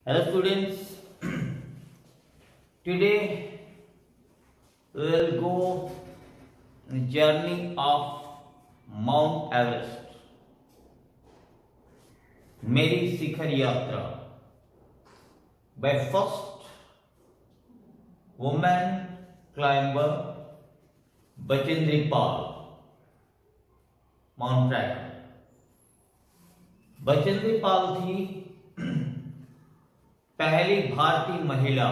Hello students, today we will go on the journey of Mount Everest, मेरी शिखर यात्रा by first woman climber Bachendri Pal, mount trekker. Bachendri Pal थी पहली भारतीय महिला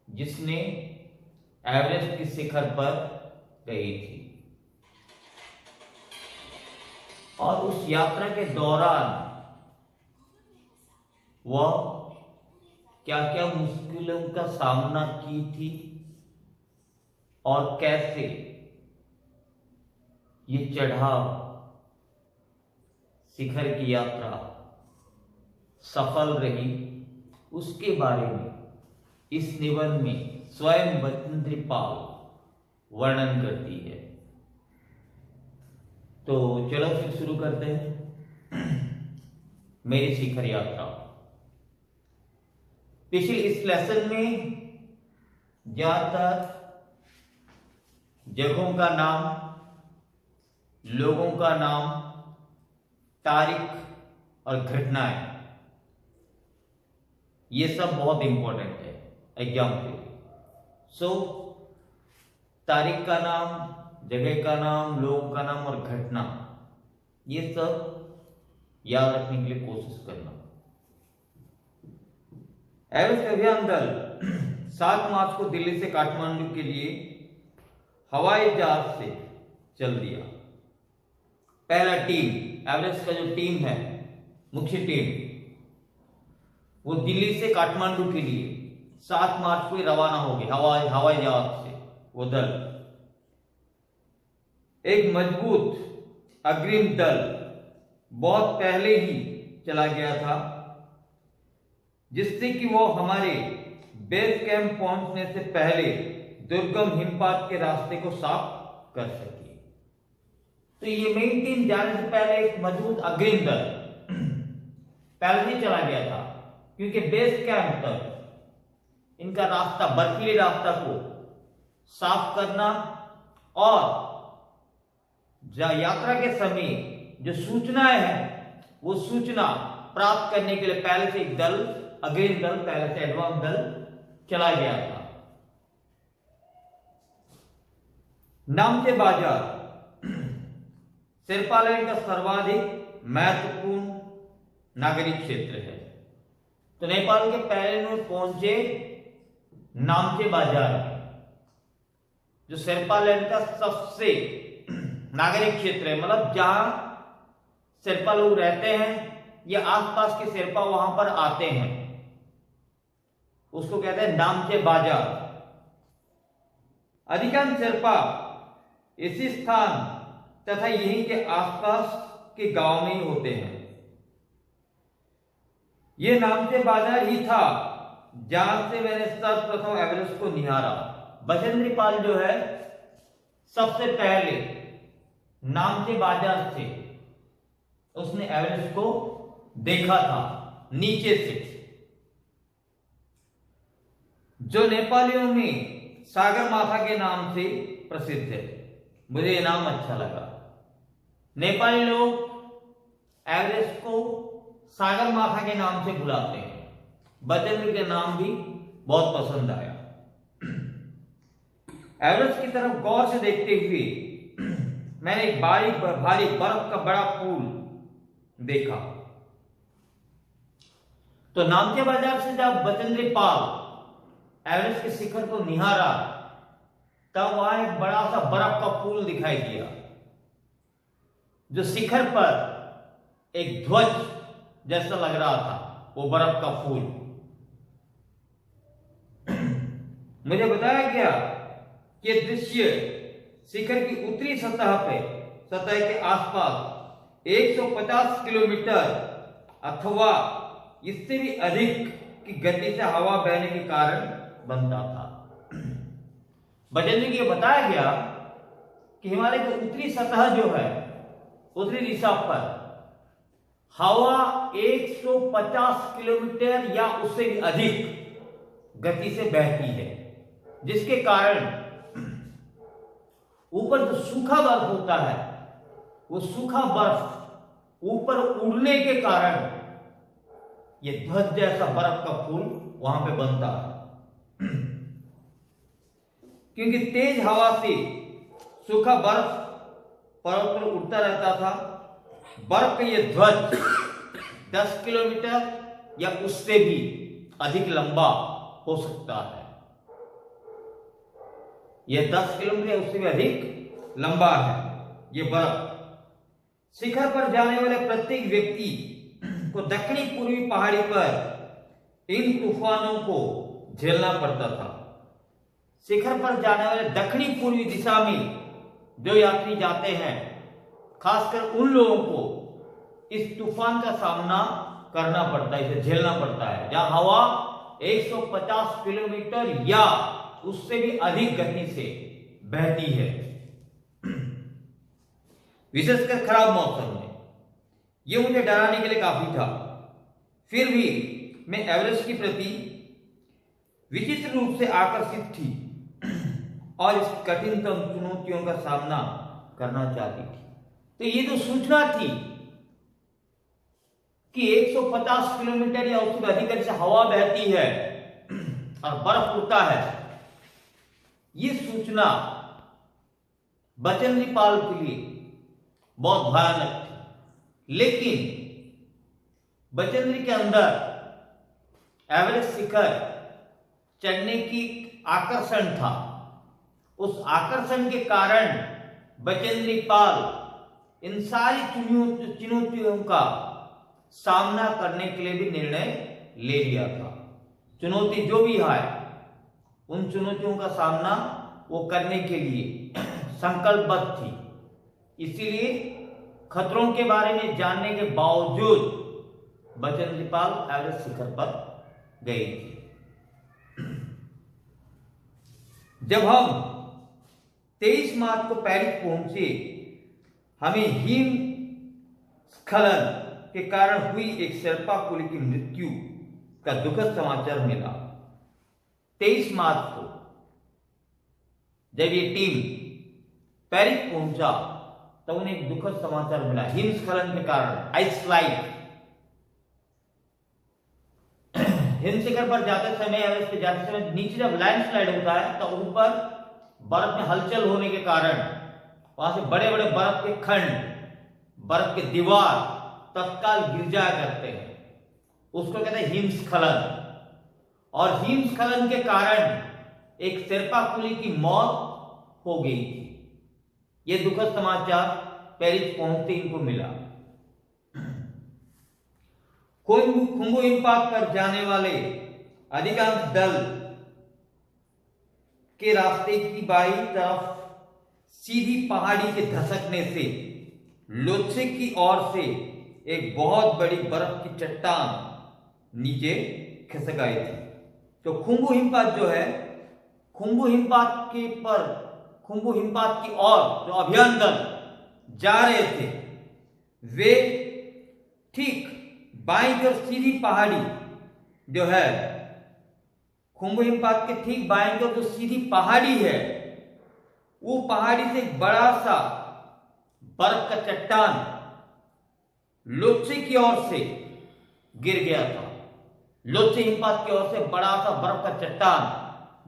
जिसने एवरेस्ट की शिखर पर गई थी और उस यात्रा के दौरान वह क्या क्या मुश्किलों का सामना की थी और कैसे ये चढ़ाव शिखर की यात्रा सफल रही, उसके बारे में इस निबंध में स्वयं बचेंद्री पाल वर्णन करती है। तो चलो फिर शुरू करते हैं मेरी शिखर यात्रा। पिछले इस लेसन में ज्यादातर जगहों का नाम, लोगों का नाम, तारीख और घटनाएं, ये सब बहुत इंपॉर्टेंट है एग्जाम के लिए। सो तारीख का नाम, जगह का नाम, लोगों का नाम और घटना, ये सब याद रखने के लिए कोशिश करना। एवरेस्ट अभियान दल 7 मार्च को दिल्ली से काठमांडू के लिए हवाई जहाज से चल दिया। पहला टीम, एवरेस्ट का जो टीम है, मुख्य टीम, वो दिल्ली से काठमांडू के लिए 7 मार्च को रवाना हो गए हवाई जहाज से। वो दल एक मजबूत अग्रिम दल बहुत पहले ही चला गया था, जिससे कि वो हमारे बेस कैंप पहुंचने से पहले दुर्गम हिमपात के रास्ते को साफ कर सके। तो ये मेन टीम जाने से पहले एक मजबूत अग्रिम दल पहले ही चला गया था, क्योंकि बेस कैंप तक इनका रास्ता, बर्फीले रास्ता को साफ करना और यात्रा के समय जो सूचनाएं हैं वो सूचना प्राप्त करने के लिए पहले से एक दल, अग्रिम दल, पहले से एडवांस दल चला गया था। नामचे बाजार शेरपा लाइन का सर्वाधिक महत्वपूर्ण नागरिक क्षेत्र है। तो नेपाल के पहले में पहुंचे नामचे बाजार में, जो शेरपा लैंड का सबसे नागरिक क्षेत्र है, मतलब जहां शेरपा लोग रहते हैं या आसपास के शेरपा वहां पर आते हैं, उसको कहते हैं नामचे बाजार। अधिकांश शेरपा इसी स्थान तथा यहीं के आसपास के गांव में ही होते हैं। ये नामचे बाजार ही था जहां से मैंने सर्वप्रथम एवरेस्ट को निहारा। बचेंद्री पाल जो है सबसे पहले नामचे बाजार से उसने एवरेस्ट को देखा था नीचे से, जो नेपालियों में सागर माथा के नाम से प्रसिद्ध है। मुझे ये नाम अच्छा लगा। नेपाली लोग एवरेस्ट को सागर माथा के नाम से बुलाते हैं। बचेंद्री के नाम भी बहुत पसंद आया। एवरेस्ट की तरफ गौर से देखते हुए मैंने एक भारी बर्फ का बड़ा पुल देखा। तो नामचे बाजार से जब बचेंद्री पाल एवरेस्ट के शिखर को निहारा, तब वहां एक बड़ा सा बर्फ का पुल दिखाई दिया, जो शिखर पर एक ध्वज जैसा लग रहा था, वो बर्फ का फूल। मुझे बताया गया कि दृश्य शिखर की उत्तरी सतह के आसपास 150 किलोमीटर अथवा इससे भी अधिक की गति से हवा बहने के कारण बनता था। बचेंद्री को बताया गया कि हिमालय की उत्तरी सतह जो है, उत्तरी दिशा पर हवा 150 किलोमीटर या उससे भी अधिक गति से बहती है, जिसके कारण ऊपर जो सूखा बर्फ होता है, वो सूखा बर्फ ऊपर उड़ने के कारण ये ध्वज जैसा बर्फ का फूल वहां पे बनता है। क्योंकि तेज हवा से सूखा बर्फ पर्वत पर उड़ता रहता था। बर्फ का ये ध्वज 10 किलोमीटर या उससे भी अधिक लंबा हो सकता है। यह 10 किलोमीटर या उससे भी अधिक लंबा है। यह बर्फ शिखर पर जाने वाले प्रत्येक व्यक्ति को दक्षिणी पूर्वी पहाड़ी पर इन तूफानों को झेलना पड़ता था। शिखर पर जाने वाले दक्षिणी पूर्वी दिशा में जो यात्री जाते हैं, खासकर उन लोगों को इस तूफान का सामना करना पड़ता है, इसे झेलना पड़ता है, जहां हवा 150 किलोमीटर या उससे भी अधिक गति से बहती है। विशेषकर खराब मौसम में यह मुझे डराने के लिए काफी था। फिर भी मैं एवरेस्ट के प्रति विचित्र रूप से आकर्षित थी और इस कठिनतम चुनौतियों का सामना करना चाहती थी। तो ये जो सूचना थी कि 150 किलोमीटर या उससे अधिक गति से हवा बहती है और बर्फ उड़ता है, ये सूचना बचेंद्री पाल के लिए बहुत भयानक थी। लेकिन बचेंद्री के अंदर एवरेस्ट शिखर चढ़ने की आकर्षण था। उस आकर्षण के कारण बचेंद्री पाल इन सारी चुनौतियों का सामना करने के लिए भी निर्णय ले लिया था। चुनौती जो भी आए, उन चुनौतियों का सामना वो करने के लिए संकल्पबद्ध थी। इसीलिए खतरों के बारे में जानने के बावजूद बचेंद्री पाल एवरेस्ट शिखर पर गई थी। जब हम 23 मार्च को पेरिस पहुंचे, हमें हिमस्खलन के कारण हुई एक शेर्पा कुली की मृत्यु का दुखद समाचार मिला। 23 मार्च को जब ये टीम पेरिस पहुंचा तो उन्हें एक दुखद समाचार मिला। हिमस्खलन के कारण आइसलाइड, हिम शिखर पर जाते समय, एवरेस्ट पे जाते समय नीचे जब लैंडस्लाइड होता है तो ऊपर बर्फ में हलचल होने के कारण वहां से बड़े बड़े बर्फ के खंड, बर्फ के दीवार तत्काल गिर जाया करते हैं। उसको कहते हैं हिमस्खलन। और हिमस्खलन के कारण एक शेर्पा कुली की मौत हो गई थी। यह दुखद समाचार पेरिस पहुंचते इनको मिला। खुंबू हिमपात पर जाने वाले अधिकांश दल के रास्ते की बाईं तरफ सीधी पहाड़ी के धसकने से लोत्से की ओर से एक बहुत बड़ी बर्फ की चट्टान नीचे खिसक आई थी। तो खुंबू हिमपात जो है, खुंबू हिमपात की ओर जो अभियान दल जा रहे थे, वे ठीक बाईं की ओर सीधी पहाड़ी जो है, खुंबू हिमपात के ठीक बाईं की ओर जो सीधी पहाड़ी है, वो पहाड़ी से एक बड़ा सा बर्फ का चट्टान लोत्से की ओर से गिर गया था। लोत्से हिमपात की ओर से बड़ा सा बर्फ का चट्टान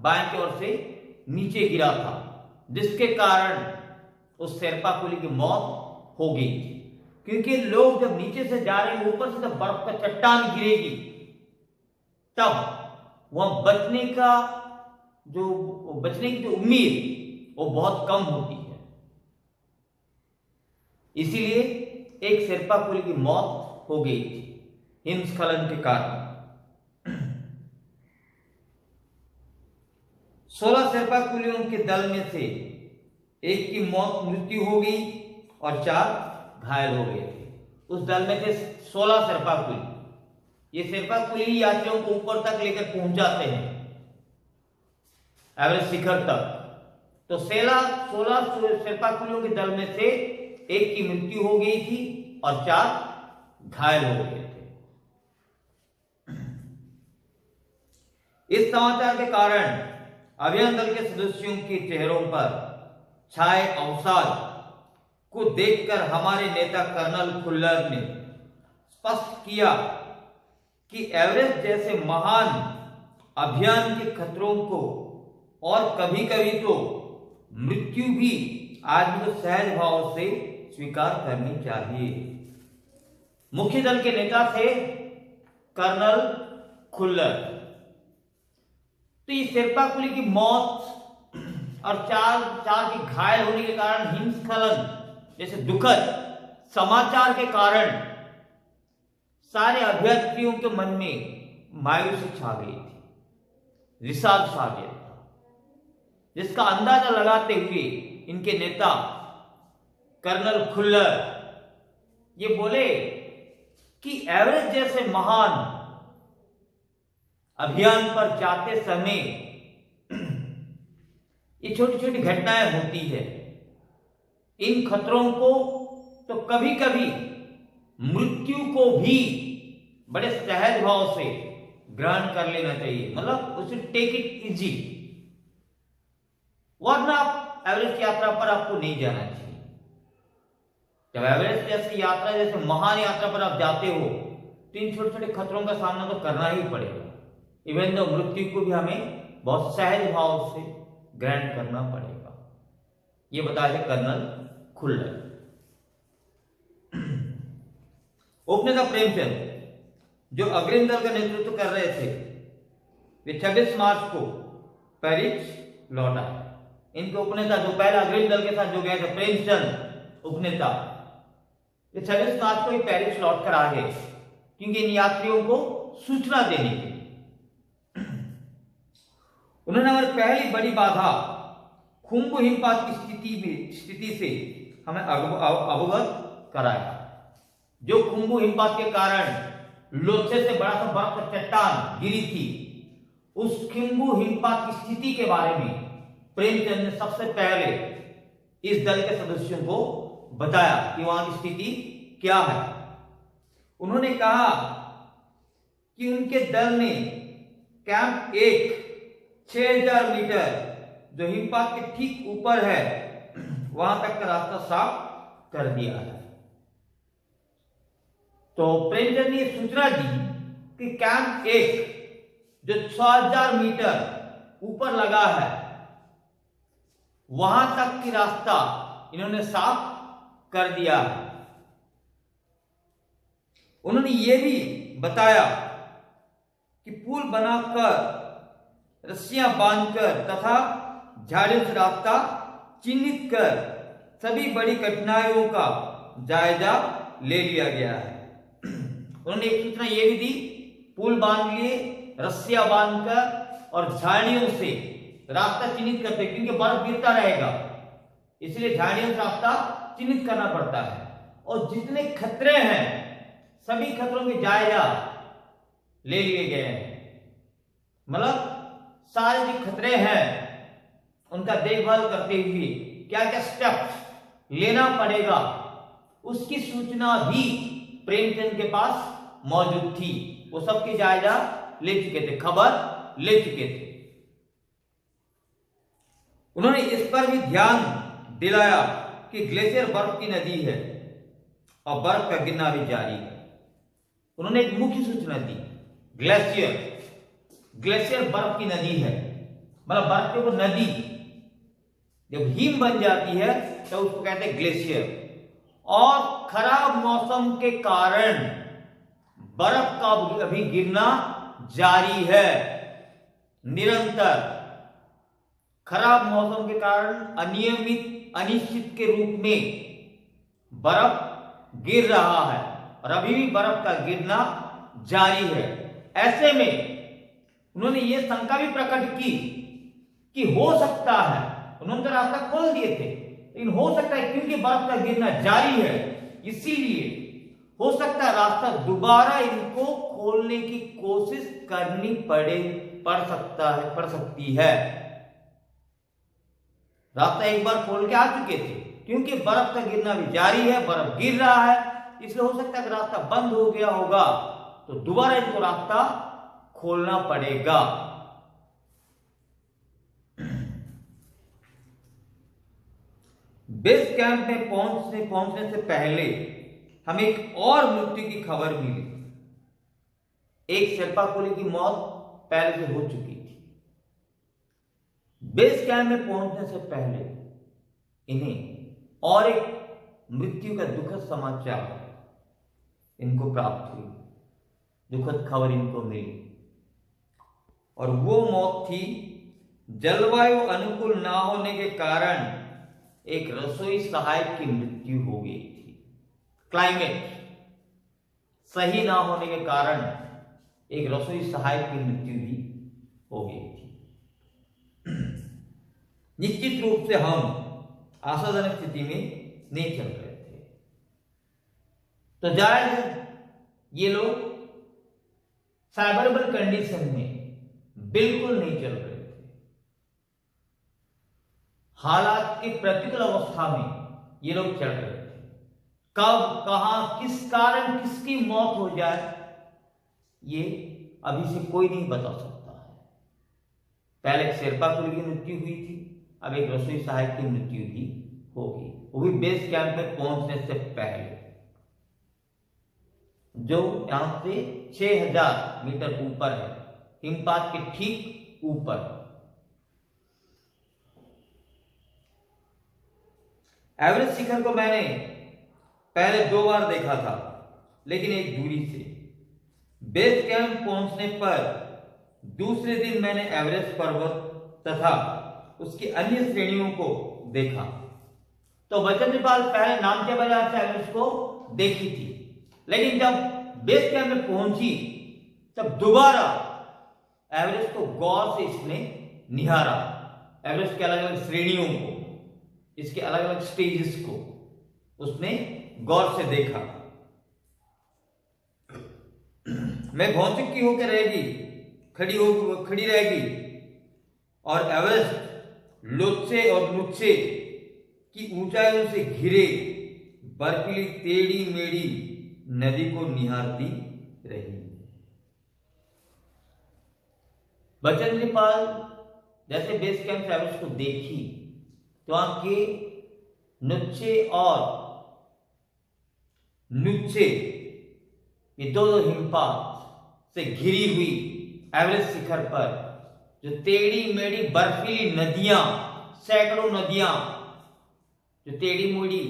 बाएं की ओर से नीचे गिरा था, जिसके कारण उस शेर्पा कुली की मौत हो गई थी। क्योंकि लोग जब नीचे से जा रहे हैं, ऊपर से जब बर्फ का चट्टान गिरेगी, तब वह बचने की जो उम्मीद वो बहुत कम होती है। इसीलिए एक शेर्पा कुली की मौत हो गई थी हिमस्खलन के कारण। 16 शेर्पा कुलियों के दल में से एक की मृत्यु हो गई और 4 घायल हो गए थे। उस दल में थे 16 शेर्पा कुली। ये शेर्पा कुली यात्रियों को ऊपर तक लेकर पहुंचाते हैं, एवरेस्ट शिखर तक। तो 16 शेर्पा कुलियों के दल में से एक की मृत्यु हो गई थी और 4 घायल हो गए थे। इस समाचार के कारण अभियान दल के सदस्यों के चेहरों पर छाए अवसाद को देखकर हमारे नेता कर्नल खुल्लर ने स्पष्ट किया कि एवरेस्ट जैसे महान अभियान के खतरों को और कभी कभी तो मृत्यु भी आदमी को सहज भाव से स्वीकार करनी चाहिए। मुख्य दल के नेता थे कर्नल खुल्लर। तो ये शेरपा कुली की मौत और चार के घायल होने के कारण हिमस्खलन जैसे दुखद समाचार के कारण सारे अभ्यर्थियों के मन में मायूसी छा गई थी, विषाद छा गया था, जिसका अंदाजा लगाते हुए इनके नेता कर्नल खुल्लर ये बोले कि एवरेस्ट जैसे महान अभियान पर जाते समय ये छोटी छोटी घटनाएं होती है। इन खतरों को तो कभी कभी मृत्यु को भी बड़े सहज भाव से ग्रहण कर लेना चाहिए, मतलब उसे टेक इट इजी, वरना आप एवरेस्ट यात्रा पर आपको नहीं जाना चाहिए। जब एवरेस्ट जैसी यात्रा, जैसे महान यात्रा पर आप जाते हो तो इन छोटे छोटे खतरों का सामना तो करना ही पड़ेगा। इवन तो मृत्यु को भी हमें बहुत सहज भाव से ग्रहण करना पड़ेगा, ये बताया कर्नल खुल्लर। उपनेता प्रेमचंद जो अग्रिम दल का नेतृत्व कर रहे थे, वे 26 मार्च को पेरिस लौट आए। इनके उपनेता जो पहले अग्रिम दल के साथ जो गए थे, प्रेमचंद उपनेता, वे 26 मार्च को ही पेरिस लौट कर आ गए, क्योंकि इन यात्रियों को सूचना देने के लिए। उन्होंने हमारी पहली बड़ी बाधा खुम्बु हिमपात की स्थिति से हमें अवगत कराया। जो खुम्बु हिमपात के कारण लोचे से बड़ा सा बर्फ का चट्टान गिरी थी, उस खुम्बु हिमपात की स्थिति के बारे में प्रेमचंद ने सबसे पहले इस दल के सदस्यों को बताया कि वहां की स्थिति क्या है। उन्होंने कहा कि उनके दल ने कैंप 1 6000 मीटर जो हिमपात के ठीक ऊपर है वहां तक का रास्ता साफ कर दिया है। तो प्रेमचंद ने सूचना दी कि कैंप 1 जो 6000 मीटर ऊपर लगा है वहां तक की रास्ता इन्होंने साफ कर दिया है। उन्होंने ये भी बताया कि पुल बनाकर, रस्सियां बांधकर तथा झाड़ियों से रास्ता चिन्हित कर सभी बड़ी कठिनाइयों का जायजा ले लिया गया है। उन्होंने एक सूचना ये भी दी, पुल बांध लिए, रस्सियां बांधकर और झाड़ियों से रास्ता चिन्हित करते, क्योंकि बर्फ गिरता रहेगा, इसलिए झाड़ियों से रास्ता चिन्हित करना पड़ता है। और जितने खतरे हैं सभी खतरों के जायजा ले लिए गए हैं, मतलब सारे जो खतरे हैं उनका देखभाल करते हुए क्या क्या स्टेप्स लेना पड़ेगा उसकी सूचना भी प्रेमचंद के पास मौजूद थी। वो सबकी जायजा ले चुके थे, खबर ले चुके थे। उन्होंने इस पर भी ध्यान दिलाया कि ग्लेशियर बर्फ की नदी है और बर्फ का गिरना भी जारी है। उन्होंने एक मुख्य सूचना दी, ग्लेशियर बर्फ की नदी है, मतलब बर्फ के ऊपर नदी जब हिम बन जाती है तो उसको कहते हैं ग्लेशियर। और खराब मौसम के कारण बर्फ का अभी गिरना जारी है निरंतर। खराब मौसम के कारण अनियमित, अनिश्चित के रूप में बर्फ गिर रहा है और अभी भी बर्फ का गिरना जारी है। ऐसे में उन्होंने ये शंका भी प्रकट की कि हो सकता है, उन्होंने तो रास्ता खोल दिए थे, लेकिन हो सकता है क्योंकि बर्फ का गिरना जारी है इसीलिए हो सकता है रास्ता दोबारा इनको खोलने की कोशिश करनी पड़ सकती है। रास्ता एक बार खोल के आ चुके थे, क्योंकि बर्फ का गिरना भी जारी है, बर्फ गिर रहा है, इसलिए हो सकता है कि रास्ता बंद हो गया होगा तो दोबारा इनको रास्ता खोलना पड़ेगा। बेस कैंप में पहुंचने से पहले हमें एक और मृत्यु की खबर मिली। एक शेर्पा कोली की मौत पहले से हो चुकी थी। बेस कैंप में पहुंचने से पहले इन्हें और एक मृत्यु का दुखद समाचार इनको प्राप्त हुई, दुखद खबर इनको मिली, और वो मौत थी जलवायु अनुकूल ना होने के कारण एक रसोई सहायक की मृत्यु हो गई थी। क्लाइमेट सही ना होने के कारण एक रसोई सहायक की मृत्यु भी हो गई थी। निश्चित रूप से हम आशाजनक स्थिति में नहीं चल रहे थे, तो जायज ये लोग फेवरेबल कंडीशन में बिल्कुल नहीं चल रहे थे। हालात की प्रतिकूल अवस्था में ये लोग चल रहे थे। कब, कहां, किस कारण किसकी मौत हो जाए ये अभी से कोई नहीं बता सकता है। पहले एक शेर्पा कोली की मृत्यु हुई थी, अब एक रसोई सहायक की मृत्यु भी होगी, वो भी बेस कैंप में पहुंचने से पहले, जो यहां से 6000 मीटर ऊपर है, हिमपात के ठीक ऊपर। एवरेस्ट शिखर को मैंने पहले 2 बार देखा था, लेकिन एक दूरी से। बेस कैंप पहुंचने पर दूसरे दिन मैंने एवरेस्ट पर्वत तथा उसकी अन्य श्रेणियों को देखा। तो बचेंद्रीपाल पहले नाम के बजाय से एवरेस्ट को देखी थी, लेकिन जब बेस कैंप में पहुंची तब दोबारा एवरेस्ट को गौर से इसने निहारा। एवरेस्ट के अलग अलग श्रेणियों को, इसके अलग अलग स्टेजेस को उसने गौर से देखा। मैं भौतिक की होकर रहेगी, खड़ी रहेगी, और एवरेस्ट लोत्से और लुत्से की ऊंचाइयों से घिरे बर्फीली टेढ़ी मेढ़ी नदी को निहारती रही। बचेंद्रीपाल जैसे बेस कैंप से एवरेस्ट को देखी तो वहां के नुच्चे और नुच्चे, ये दो हिमपात से घिरी हुई एवरेस्ट शिखर पर जो टेढ़ी मेढ़ी बर्फीली नदियां, सैकड़ों नदियां जो टेढ़ी मेढ़ी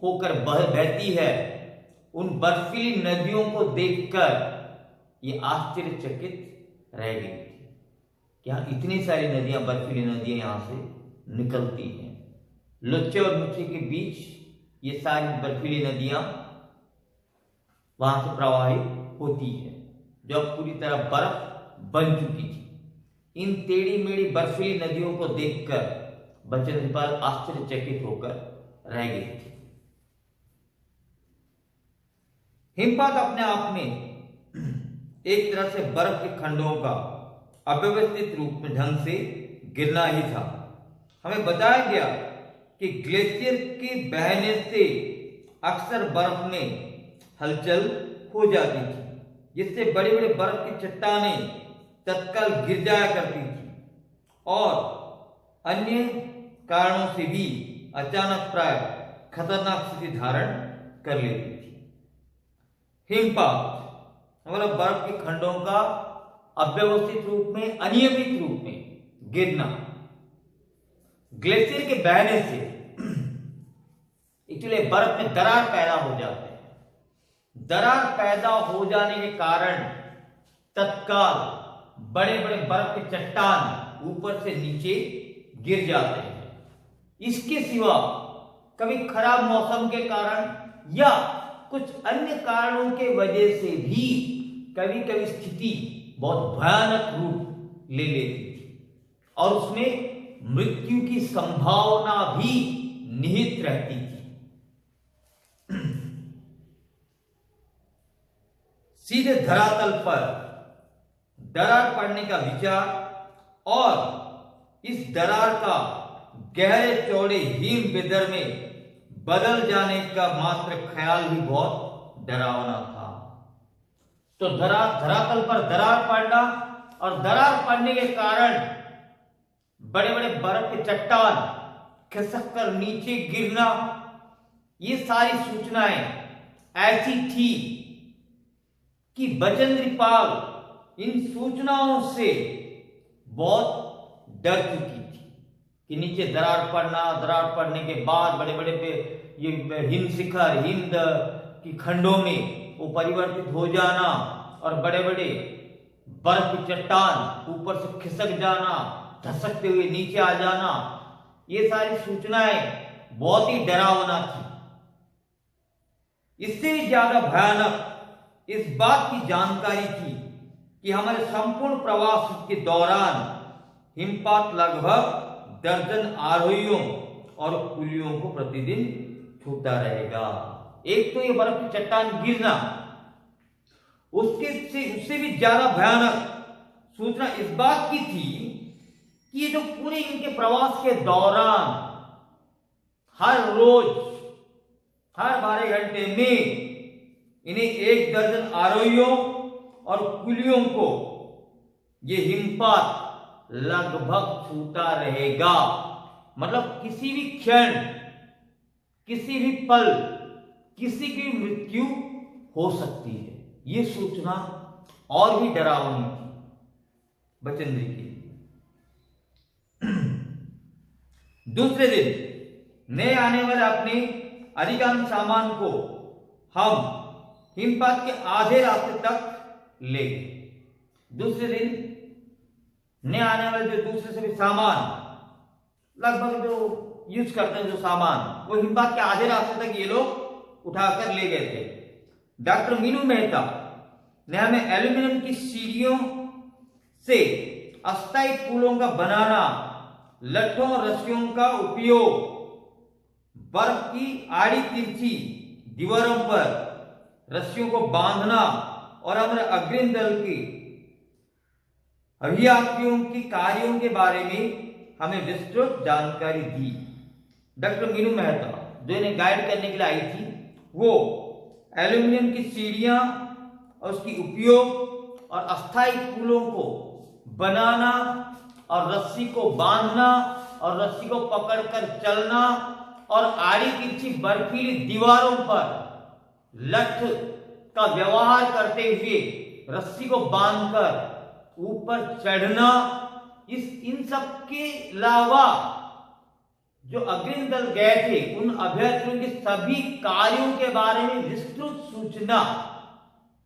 होकर बहती है, उन बर्फीली नदियों को देखकर ये आश्चर्यचकित रह गई थी कि हाँ, इतनी सारी नदियां, बर्फीली नदियां यहां से निकलती हैं। लुच्चे और नुच्चे के बीच ये सारी बर्फीली नदियां वहां से प्रवाहित होती है, जो अब पूरी तरह बर्फ बन चुकी थी। इन टेढ़ी मेढ़ी बर्फीली नदियों को देखकर बचेंद्रीपाल आश्चर्यचकित होकर रह गई थी। हिमपात अपने आप में एक तरह से बर्फ के खंडों का अव्यवस्थित रूप में ढंग से गिरना ही था। हमें बताया गया कि ग्लेशियर के बहने से अक्सर बर्फ में हलचल हो जाती थी, जिससे बड़े बड़े बर्फ की चट्टानें तत्काल गिर जाया करती थी और अन्य कारणों से भी अचानक प्राय खतरनाक स्थिति धारण कर लेती थी। हिमपात मतलब बर्फ के खंडों का अव्यवस्थित रूप में, अनियमित रूप में गिरना। ग्लेशियर के बहने से एक्चुअली बर्फ में दरार पैदा हो जाते हैं। दरार पैदा हो जाने के कारण तत्काल बड़े बड़े बर्फ के चट्टान ऊपर से नीचे गिर जाते हैं। इसके सिवा कभी खराब मौसम के कारण या कुछ अन्य कारणों के वजह से भी कभी कभी स्थिति बहुत भयानक रूप ले लेती थी और उसमें मृत्यु की संभावना भी निहित रहती थी। सीधे धरातल पर दरार पड़ने का विचार और इस दरार का गहरे चौड़े हिम विदर में बदल जाने का मात्र ख्याल ही बहुत डरावना था। तो धरातल पर दरार पड़ना और दरार पड़ने के कारण बड़े बड़े बर्फ के चट्टान खिसक कर नीचे गिरना, ये सारी सूचनाएं ऐसी थी कि बचेंद्र पाल इन सूचनाओं से बहुत डर चुकी थी कि नीचे दरार पड़ने के बाद बड़े बड़े ये हिंद शिखर, हिंद की खंडों में वो परिवर्तित हो जाना और बड़े बड़े बर्फ की चट्टान ऊपर से खिसक जाना, धसकते हुए नीचे आ जाना, ये सारी सूचनाएं बहुत ही डरावना थी। इससे भी ज्यादा भयानक इस बात की जानकारी थी कि हमारे संपूर्ण प्रवास के दौरान हिमपात लगभग दर्जन आरोहियों और कुलियों को प्रतिदिन छूता रहेगा। एक तो ये बर्फ की चट्टान गिरना, उससे भी ज्यादा भयानक सूचना इस बात की थी कि ये जो पूरे इनके प्रवास के दौरान हर रोज हर 12 घंटे में इन्हें 1 दर्जन आरोहियों और कुलियों को ये हिमपात लगभग छूता रहेगा। मतलब किसी भी क्षण, किसी भी पल किसी की मृत्यु हो सकती है। ये सूचना और भी डरावनी थी बचेंद्र की। दूसरे दिन नए आने वाले अपने अधिकांश सामान को हम हिमपात के आधे रास्ते तक ले गए। दूसरे दिन नए आने वाले जो दूसरे से भी सामान, लगभग जो यूज करते हैं जो सामान, वो हिमपात के आधे रास्ते तक ये लोग उठाकर ले गए थे। डॉक्टर मीनू मेहता ने हमें एल्यूमिनियम की सीढ़ियों से अस्थायी पुलों का बनाना, लट्ठों और रस्सियों का उपयोग, बर्फ की आड़ी तिरछी दीवारों पर रस्सियों को बांधना और हमारे अग्रिम दल की अभियात्रियों की कार्यों के बारे में हमें विस्तृत जानकारी दी। डॉक्टर मीनू मेहता जो इन्हें गाइड करने के लिए आई थी, वो एल्यूमिनियम की सीढ़ियां और उसकी उपयोग और अस्थायी पुलों को बनाना और रस्सी को बांधना और रस्सी को पकड़कर चलना और आड़ी तिरछी बर्फीली दीवारों पर लठ का व्यवहार करते हुए रस्सी को बांधकर ऊपर चढ़ना, इन सब के अलावा जो अग्रिम दल गए थे उन अभ्यर्थियों के सभी कार्यों के बारे में विस्तृत सूचना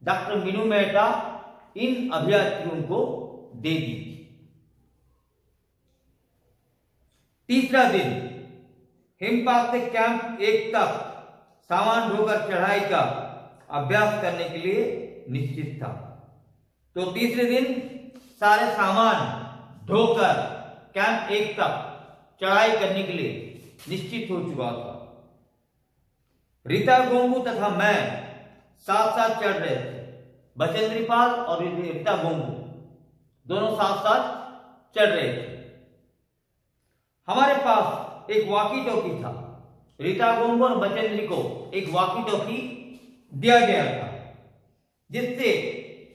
डॉक्टर मीनू मेहता इन अभ्यर्थियों को दे दी थी। तीसरा दिन हिमपात से कैंप 1 तक सामान ढोकर चढ़ाई का अभ्यास करने के लिए निश्चित था। तो तीसरे दिन सारे सामान ढोकर कैंप 1 तक चढ़ाई करने के लिए निश्चित हो चुका था। रीता गोंगू तथा मैं साथ साथ चढ़ रहे थे। बचेंद्र पाल और रीता गोंगू दोनों साथ साथ चढ़ रहे थे। हमारे पास एक वॉकी टॉकी था। रीता गोंगू और बचेंद्र को एक वॉकी टॉकी दिया गया था, जिससे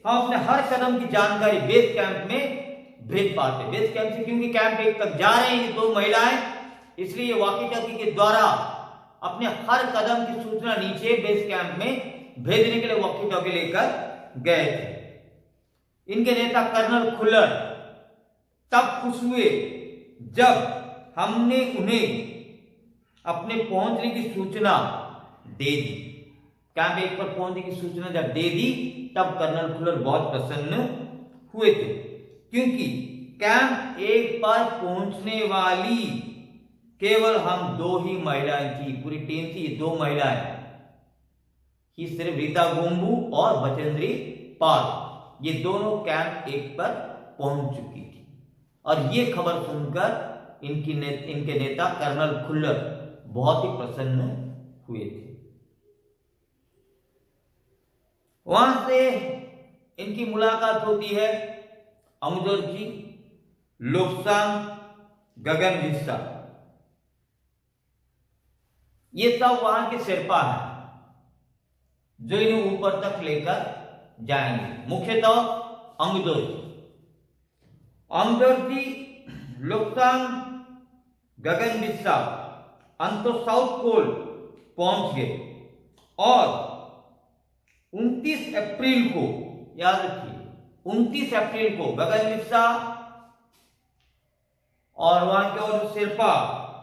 हम अपने हर कदम की जानकारी बेस कैंप में भेज पाते। बेस कैंप से क्योंकि कैंप 1 तक जा रहे हैं 2 महिलाएं, इसलिए वॉकी टॉकी के द्वारा अपने हर कदम की सूचना नीचे बेस कैंप में भेजने के लिए वॉकी टॉकी लेकर गए थे। इनके नेता कर्नल खुल्लर तब खुश हुए जब हमने उन्हें अपने पहुंचने की सूचना दे दी। कैंप 1 पर पहुंचने की सूचना जब दे दी तब कर्नल खुल्लर बहुत प्रसन्न हुए थे, क्योंकि कैंप 1 पर पहुंचने वाली केवल हम 2 ही महिलाएं थी। पूरी टीम थी 2 महिलाएं ही, सिर्फ रीता गोंगू और बचेंद्री पाल, ये दोनों कैंप 1 पर पहुंच चुकी थी। और ये खबर सुनकर इनके नेता कर्नल खुल्लर बहुत ही प्रसन्न हुए थे। वहां से इनकी मुलाकात होती है अमुदर जी, लोब्सांग, गगन विस्ता, ये सब वहां के शेरपा हैं। जो इन्हें ऊपर तक लेकर जाएंगे। मुख्यतः अंगदोर्जी, अंगदोर्जी, लोक्सांग, गगनबिस्सा अंतो साउथ पोल पहुंच गए और 29 अप्रैल को, याद रखिए 29 अप्रैल को गगनबिस्सा और वहां के और शेरपा,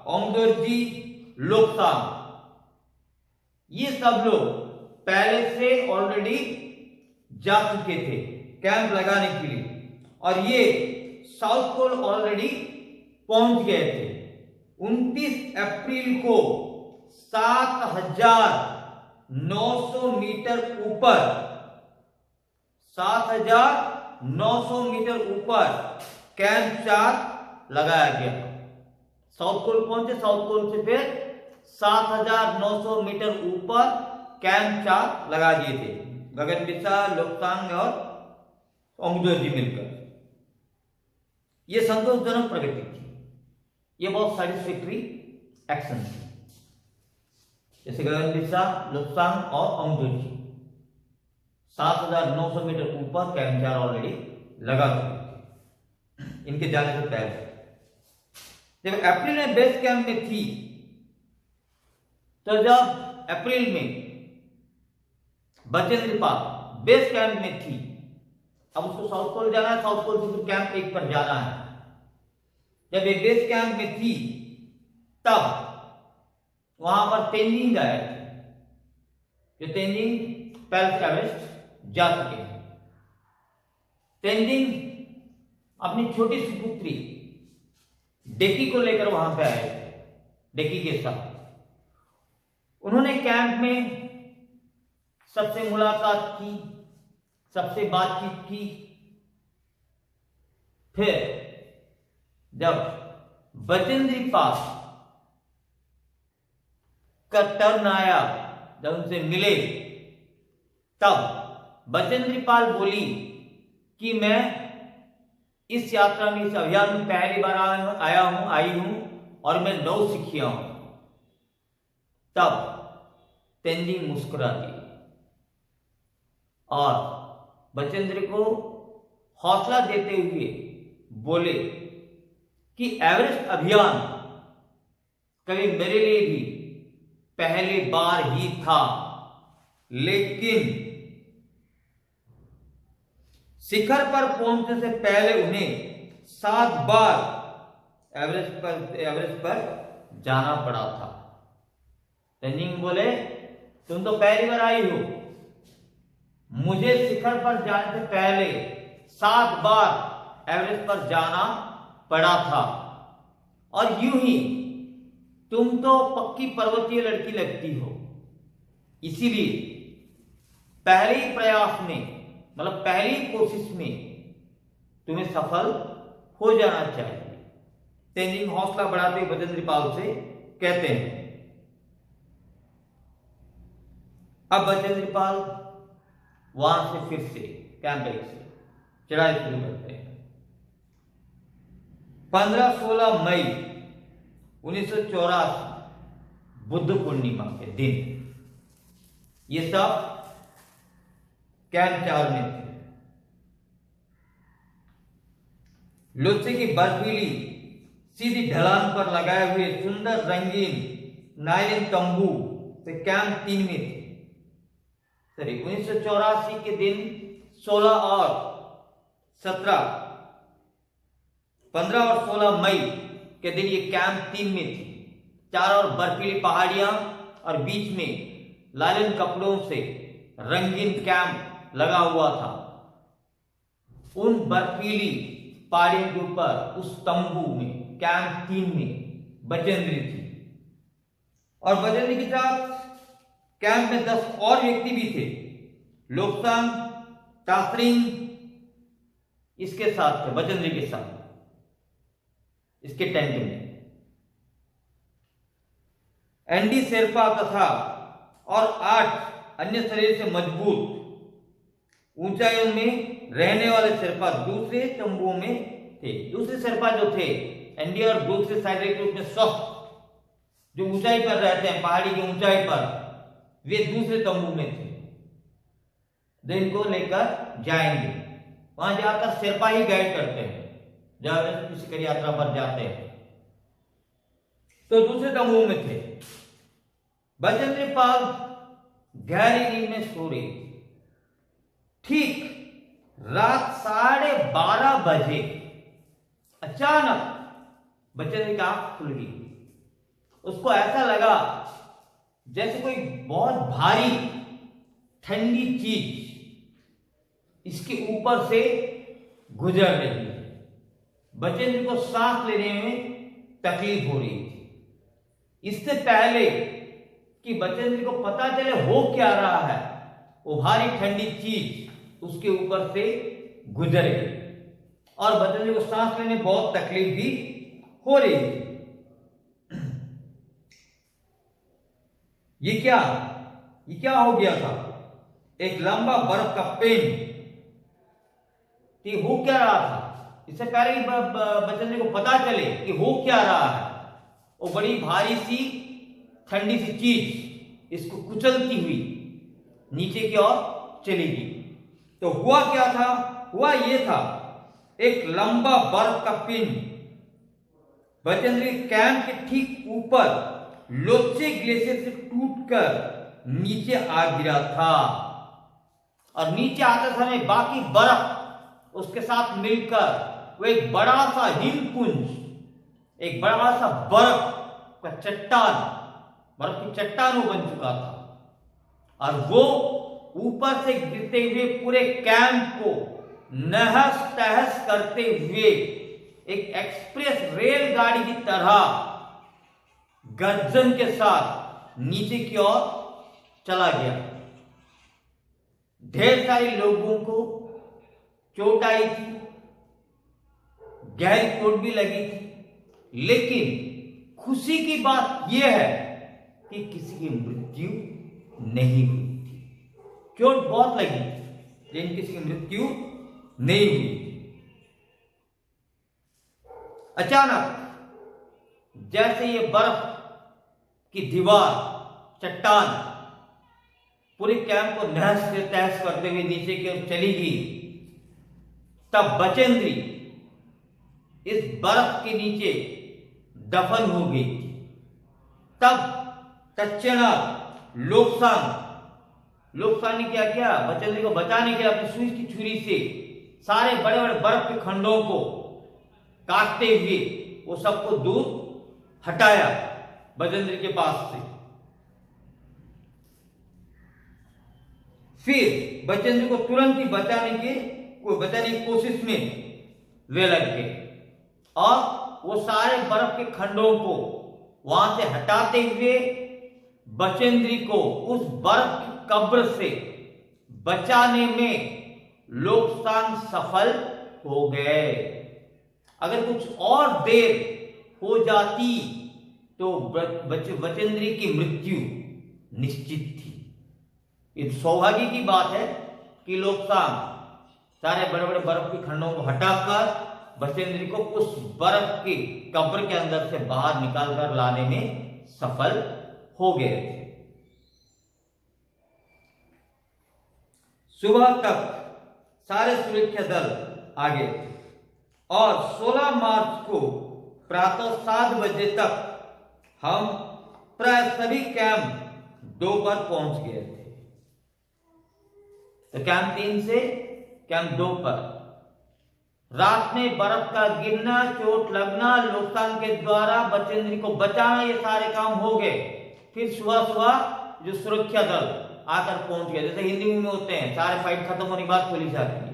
अंगदोर्जी, लोक्सांग, ये सब लोग पहले से ऑलरेडी जा चुके थे कैंप लगाने के लिए और ये साउथ पोल ऑलरेडी पहुंच गए थे। 29 अप्रैल को 7,900 मीटर ऊपर, 7,900 मीटर ऊपर कैंप 4 लगाया गया। साउथ पोल पहुंचे, साउथ पोल से फिर 7,900 मीटर ऊपर कैंप 4 लगा दिए थे गगनबिस्सा, लोक्सांग और अंगदोर्जी मिलकर। यह संतोषजनक प्रगति थी, ये बहुत सेटिस्फैक्टरी एक्शन थी। जैसे गगनबिस्सा, लोक्सांग और अंगदोर्जी 7,900 मीटर ऊपर कैंप 4 ऑलरेडी लगा चुके थे इनके जाने से पहले। जब अप्रैल में बेस कैंप में थी, तो जब अप्रैल में बचेंद्र पाल बेस कैंप में थी, अब उसको साउथ पोल जाना है, साउथ पोल से कैंप 1 पर जाना है। जब ये बेस कैंप में थी तब वहां पर तेंजिंग आए थे, जो तेंजिंग पहले से एवरेस्ट जा चुके हैं। तेंजिंग अपनी छोटी सी पुत्री डेकी को लेकर वहां पे आए थे, डेकी के साथ। उन्होंने कैंप में सबसे मुलाकात की, सबसे बातचीत की। फिर जब बचेंद्री पाल का टर्न आया, जब उनसे मिले, तब बचेंद्री पाल बोली कि मैं इस यात्रा में, इस अभियान में पहली बार आई हूं और मैं नौसिखिया हूं। तब तेंजिंग मुस्कुरा दी और बचेंद्र को हौसला देते हुए बोले कि एवरेस्ट अभियान कभी मेरे लिए भी पहली बार ही था, लेकिन शिखर पर पहुंचने से पहले उन्हें 7 बार एवरेस्ट पर जाना पड़ा था। तेंजिंग बोले तुम तो पहली बार आई हो, मुझे शिखर पर जाने से पहले 7 बार एवरेस्ट पर जाना पड़ा था, और यूं ही तुम तो पक्की पर्वतीय लड़की लगती हो, इसीलिए पहले ही प्रयास में, मतलब पहली कोशिश में तुम्हें सफल हो जाना चाहिए। तेंजिंग हौसला बढ़ाते हुए बचेंद्र पाल से कहते हैं। अब बचेंद्र पाल वहां से फिर से कैंप 1 से चढ़ाई शुरू करते हैं। 15-16 मई 1984 बुद्ध पूर्णिमा के दिन ये सब कैंप 4 में थे। लोत्से की बर्फीली सीधी ढलान पर लगाए हुए सुंदर रंगीन नायलन तंबू से कैंप 3 में थे। 1984 के दिन 16 और 17, 15 और 16 मई के दिन ये कैंप 3 में थी। चारों ओर बर्फीली पहाड़ियां और बीच में लालिन कपड़ों से रंगीन कैंप लगा हुआ था। उन बर्फीली पहाड़ियों के ऊपर उस तंबू में कैंप 3 में बचेंद्री थी, और बचेंद्री के साथ कैंप में 10 और व्यक्ति भी थे। लोक्सांग, तासरिंग इसके साथ थे, बचेंद्री के साथ इसके टेंट में। एनडी शेरपा तथा और 8 अन्य शरीर से मजबूत ऊंचाइयों में रहने वाले शेरपा दूसरे तंबुओं में थे। दूसरे शेरपा जो थे एनडी और दूसरे शारीरिक रूप में स्वस्थ जो ऊंचाई पर रहते हैं, पहाड़ी की ऊंचाई पर, वे दूसरे तंबू में थे। दिन को लेकर जाएंगे। वहां जाकर शेरपा ही गाइड करते हैं जब किसी की यात्रा पर जाते हैं। तो दूसरे तंबू में थे। बचेंद्री पाल गहरी नींद में सो रही। ठीक रात 12:30 बजे अचानक बचेंद्री की आंख खुल गई। उसको ऐसा लगा जैसे कोई बहुत भारी ठंडी चीज इसके ऊपर से गुजर रही है। बचेंद्र को सांस लेने में तकलीफ हो रही थी। इससे पहले कि बचेंद्र को पता चले हो क्या रहा है, वो भारी ठंडी चीज उसके ऊपर से गुजर गई और बचेंद्र को सांस लेने में बहुत तकलीफ भी हो रही थी। ये क्या हो गया था? एक लंबा बर्फ का पेन। कि हो क्या रहा था? इससे पहले ही बचेंद्र को पता चले कि हो क्या रहा है, वो बड़ी भारी सी ठंडी सी चीज इसको कुचलती हुई नीचे की ओर चली गई। तो हुआ क्या था? हुआ ये था, एक लंबा बर्फ का पिन बचेंद्र कैंप के ठीक ऊपर लोचे ग्लेशियर से टूटकर नीचे आ गिरा था और नीचे आते समय बाकी बर्फ उसके साथ मिलकर वो एक बड़ा सा हिमपुंज, एक बड़ा सा बर्फ का चट्टान, बर्फ की चट्टान वो बन चुका था और वो ऊपर से गिरते हुए पूरे कैंप को नहस तहस करते हुए एक एक्सप्रेस रेलगाड़ी की तरह गर्जन के साथ नीचे की ओर चला गया। ढेर सारे लोगों को चोट आई थी, गहरी चोट भी लगी थी, लेकिन खुशी की बात यह है कि किसी की मृत्यु नहीं हुई थी। चोट बहुत लगी लेकिन किसी की मृत्यु नहीं हुई। अचानक जैसे ये बर्फ की दीवार, चट्टान पूरे कैंप को नहस तहस करते हुए नीचे की ओर चली गई, तब बचेंद्री इस बर्फ के नीचे दफन हो गई। तब तत्क्षणात लोकसान ने क्या किया? बचेंद्री को बचाने के लिए अपनी सुई की छुरी से सारे बड़े बड़े बर्फ के खंडों को काटते हुए वो सबको दूर हटाया बचेंद्री के पास से। फिर बचेंद्री को तुरंत ही बचाने की कोशिश में वे लग गए और वो सारे बर्फ के खंडों को वहां से हटाते हुए बचेंद्री को उस बर्फ की कब्र से बचाने में लोकसान सफल हो गए। अगर कुछ और देर हो जाती तो बचेंद्री की मृत्यु निश्चित थी। ये सौभाग्य की बात है कि लोकसान सारे बड़े बड़े बर्फ के खंडों को हटाकर बचेंद्री को उस बर्फ की कब्र के अंदर से बाहर निकालकर लाने में सफल हो गए थे। सुबह तक सारे सुरक्षा दल आ गए थे और 16 मार्च को प्रातः 7 बजे तक हम प्राय सभी कैंप 2 पर पहुंच गए थे। तो कैंप 3 से कैंप 2 पर रात में बर्फ का गिरना, चोट लगना, लोकसान के द्वारा बचेंद्री को बचाना, ये सारे काम हो गए। फिर सुबह सुबह जो सुरक्षा दल आकर पहुंच गए, जैसे हिंदी में होते हैं, सारे फाइट खत्म होने के बाद पुलिस आती है।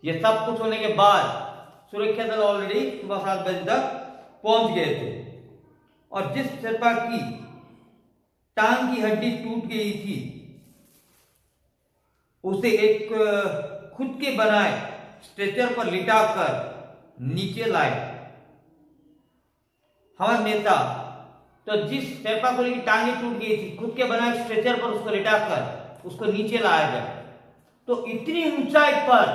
ये सब कुछ होने के बाद सुरक्षा दल ऑलरेडी सुबह 7 बजे तक पहुंच गए थे और जिस शेरपा की टांग की हड्डी टूट गई थी उसे एक खुद के बनाए स्ट्रेचर पर लिटाकर नीचे लाए हमारे नेता। तो जिस शेरपा को की टांगे टूट गई थी, खुद के बनाए स्ट्रेचर पर उसको लिटाकर उसको नीचे लाया गया। तो इतनी ऊंचाई पर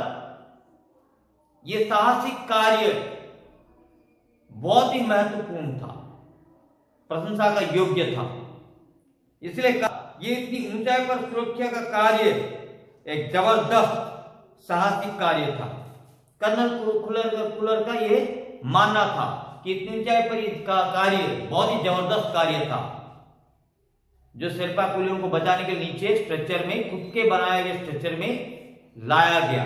यह साहसिक कार्य बहुत ही महत्वपूर्ण था, प्रशंसा का योग्य था। इसलिए ये इतनी ऊंचाई पर सुरक्षा का कार्य एक जबरदस्त साहसिक कार्य था। कर्नल खुलर का ये मानना था कि इतनी ऊंचाई पर इसका कार्य बहुत ही जबरदस्त कार्य था, जो शेरपा कुलियों को बचाने के नीचे स्ट्रक्चर में, खुद के बनाए गए स्ट्रक्चर में लाया गया।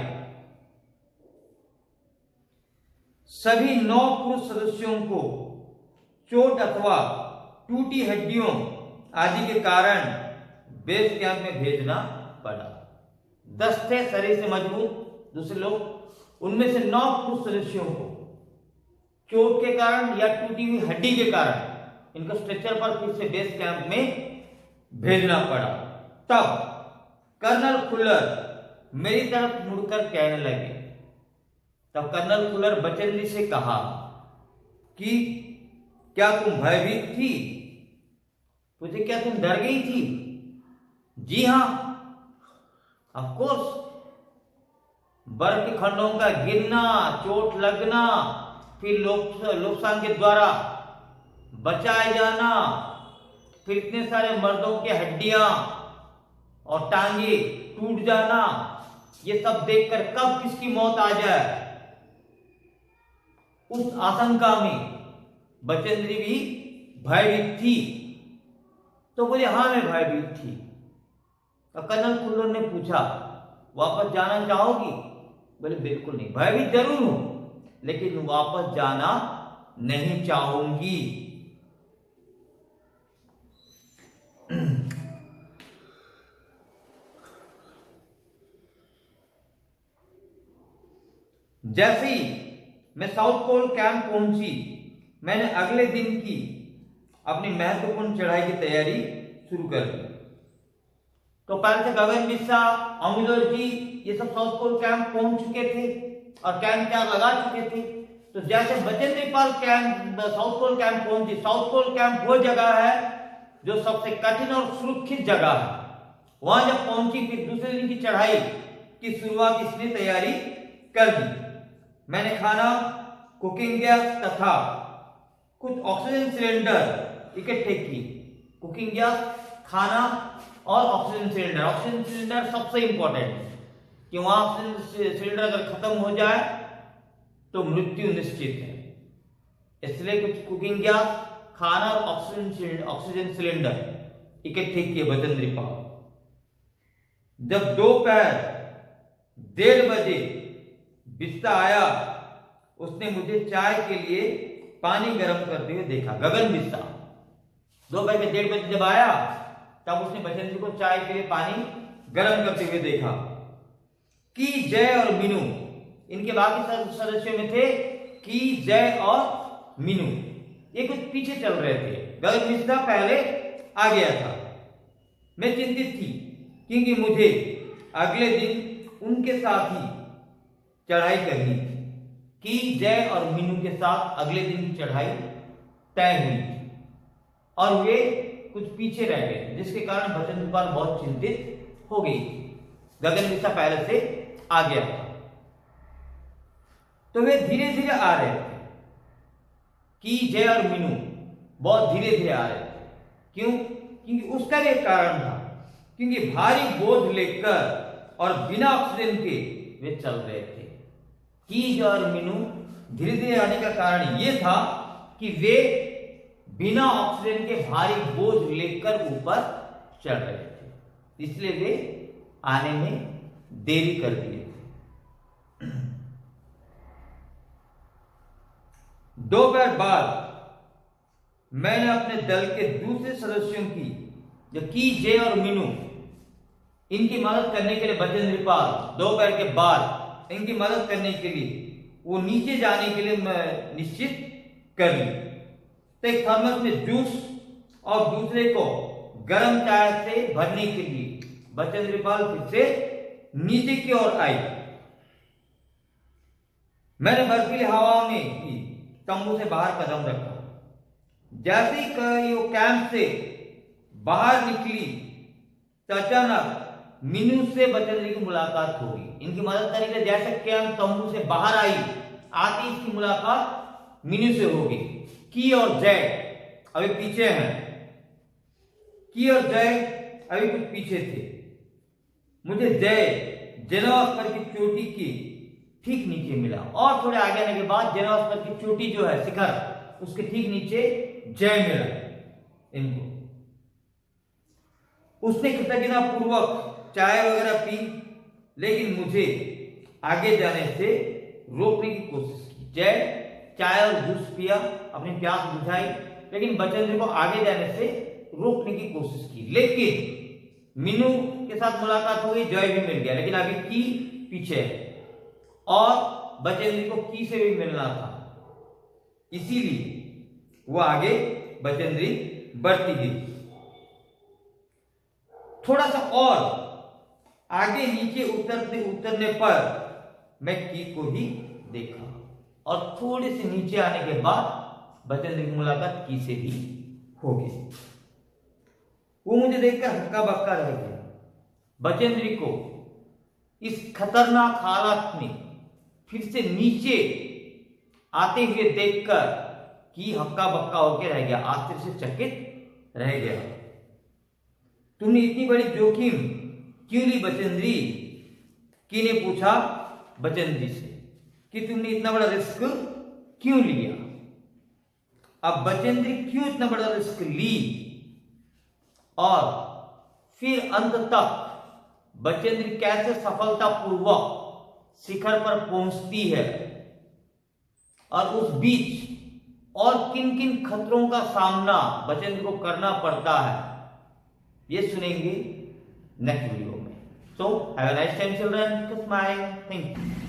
सभी 9 पुरुष सदस्यों को चोट अथवा टूटी हड्डियों आदि के कारण बेस कैंप में भेजना पड़ा। 10 थे शरीर से मजबूत दूसरे लोग, उनमें से 9 पुरुष सदस्यों को चोट के कारण या टूटी हुई हड्डी के कारण इनको स्ट्रेचर पर फिर से बेस कैंप में भेजना पड़ा। तब कर्नल खुलर मेरी तरफ मुड़कर कहने लगे, तब कर्नल खुलर बचेंद्री से कहा कि क्या तुम भयभीत थी? पूछे क्या तुम डर गई थी? जी हां, ऑफ कोर्स। बर्फ के खंडों का गिरना, चोट लगना, फिर लोकसांग के द्वारा बचाए जाना, फिर इतने सारे मर्दों के हड्डियां और टांगे टूट जाना, ये सब देखकर कब किसकी मौत आ जाए, उस आशंका में बचेंद्री भी भयभीत थी। तो बोले हाँ मैं भयभीत थी। तो कर्नल खुल्लर ने पूछा वापस जाना चाहोगी? बोले बिल्कुल नहीं, भयभीत जरूर हूं लेकिन वापस जाना नहीं चाहूंगी। जैसे ही मैं साउथ पोल कैंप पहुंची, मैंने अगले दिन की अपनी महत्वपूर्ण चढ़ाई की तैयारी शुरू कर दी। तो पहले से गगन बिस्सा, अमुदर जी ये सब साउथ पोल कैंप पहुंच चुके थे और कैंप क्या लगा चुके थे। तो जैसे Bachendri Pal camp south pole camp पहुंची, साउथ पोल कैंप वो जगह है जो सबसे कठिन और सुरक्षित जगह है। वहां जब पहुंची फिर दूसरे दिन की चढ़ाई की शुरुआत इसलिए तैयारी कर दी। मैंने खाना, कुकिंग गैस तथा कुछ ऑक्सीजन सिलेंडर इकट्ठे किए। कुकिंग गैस, खाना और ऑक्सीजन सिलेंडर। ऑक्सीजन सिलेंडर सबसे इंपॉर्टेंट है कि वहां ऑक्सीजन सिलेंडर अगर खत्म हो जाए तो मृत्यु निश्चित है। इसलिए कुछ कुकिंग गैस, खाना और ऑक्सीजन सिलेंडर इकट्ठे किए बचेंद्री पाल। जब दोपहर 1:30 बजे बिस्सा आया, उसने मुझे चाय के लिए पानी गर्म करते हुए देखा। गगन बिस्सा दोपहर के 1:30 बजे जब आया तब उसने बचेंद्री को चाय के लिए पानी गर्म करते हुए देखा। की, जय और मीनू इनके बाकी सदस्यों में थे। की, जय और मीनू ये कुछ पीछे चल रहे थे। गगन बिस्सा पहले आ गया था। मैं चिंतित थी क्योंकि मुझे अगले दिन उनके साथ ही चढ़ाई करनी थी। की, जय और मीनू के साथ अगले दिन की चढ़ाई तय हुई थी और वे कुछ पीछे रह गए, जिसके कारण बचेंद्री पाल बहुत चिंतित हो गई थी। गगन बिस्सा पहले से आ गया था। तो वे धीरे धीरे आ रहे थे। की, जय और मीनू बहुत धीरे धीरे आ रहे थे। क्यों? क्योंकि उसका एक कारण था, क्योंकि भारी बोझ लेकर और बिना ऑक्सीजन के वे चल रहे थे। की, और मीनू धीरे धीरे आने का कारण यह था कि वे बिना ऑक्सीजन के भारी बोझ लेकर ऊपर चढ़ रहे थे, इसलिए वे आने में देरी कर दिए थे। दोपहर बाद मैंने अपने दल के दूसरे सदस्यों की, जो की, जय और मीनू, इनकी मदद करने के लिए बचेंद्री पाल दोपहर के बाद इनकी मदद करने के लिए वो नीचे जाने के लिए निश्चित कर ली। तो एक थर्मस में जूस और दूसरे को गर्म चाय से भरने के लिए बचेंद्री पाल फिर से नीचे की ओर आई। मैंने बर्फीली हवा में ही तंबू से बाहर कदम रखा। जैसे ही वो कैंप से बाहर निकली तो अचानक मीनू से बचेंद्री की मुलाकात होगी। इनकी मदद करने के लिए जैसे कैंप तंबू से बाहर आई, आती इसकी मुलाकात मीनू से होगी। की और जय अभी पीछे हैं। की और जय अभी कुछ पीछे थे। मुझे जय जनेवास्पर की चोटी की ठीक नीचे मिला, और थोड़े आगे आने के बाद जनेवास्पर की चोटी जो है शिखर, उसके ठीक नीचे जय मिला इनको। उसने कृतज्ञता पूर्वक चाय वगैरह पी, लेकिन मुझे आगे जाने से रोकने की कोशिश की। जय चाय और जूस पिया, अपनी प्यास बुझाई, लेकिन बचेंद्र को आगे जाने से रोकने की कोशिश की। लेकिन मीनू के साथ मुलाकात हो गई, जय भी मिल गया, लेकिन अभी की पीछे है और बचेंद्र को की से भी मिलना था, इसीलिए वो आगे बचेंद्री बढ़ती गई। थोड़ा सा और आगे नीचे उतरने पर मैं की को ही देखा, और थोड़े से नीचे आने के बाद बचेंद्र की मुलाकात की से भी हो गई। वो मुझे देखकर हक्का बक्का रह गया। बचेंद्री को इस खतरनाक हालात में फिर से नीचे आते हुए देखकर की हक्का बक्का होकर रह गया, आश्चर्य से चकित रह गया। तुमने इतनी बड़ी जोखिम क्यों ली बचेंद्री? की ने पूछा बचेंद्री से कि तुमने इतना बड़ा रिस्क क्यों लिया। अब बचेंद्री क्यों इतना बड़ा रिस्क ली और फिर अंत तक बचेंद्री कैसे सफलतापूर्वक शिखर पर पहुंचती है, और उस बीच और किन किन खतरों का सामना बचेंद्र को करना पड़ता है, ये सुनेंगे नेक्स्ट वीडियो में। So have a nice time children, good bye, thank you.